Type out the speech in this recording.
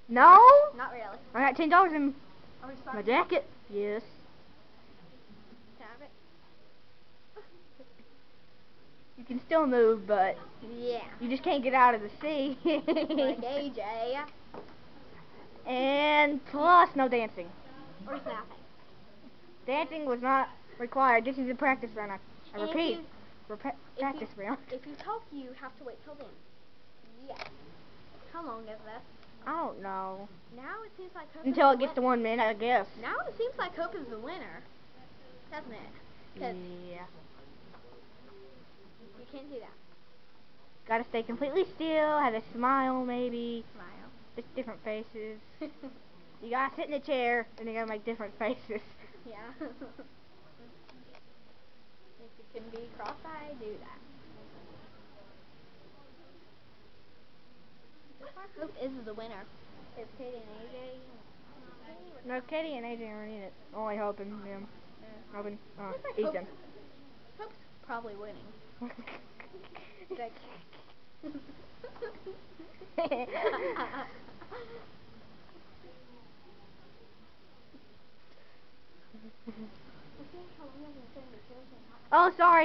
No? Not really. I got $10 in Are we my starting? jacket. Yes. Can I have it? You can still move, but Yeah. you just can't get out of the sea. Like AJ. And plus, no dancing. Or snapping. Dancing was not required. This is a practice round. I And repeat, if practice round. If you talk, you have to wait till then. Yeah. How long is this? I don't know. Now it seems like Hope Until is it the gets to 1 minute, I guess. Now it seems like Hope is the winner. Doesn't it? 'Cause Yeah. you can't do that. Gotta stay completely still, have a smile maybe. Smile. Just different faces. You gotta sit in a chair and you gotta make different faces. Yeah. If you can be cross-eyed, do that. Hope is the winner. It's Katie and AJ. No, Katie and AJ aren't in it. Only hoping them. Yeah. Hoping. Looks like Ethan. Hope's probably winning. Like. Oh, sorry.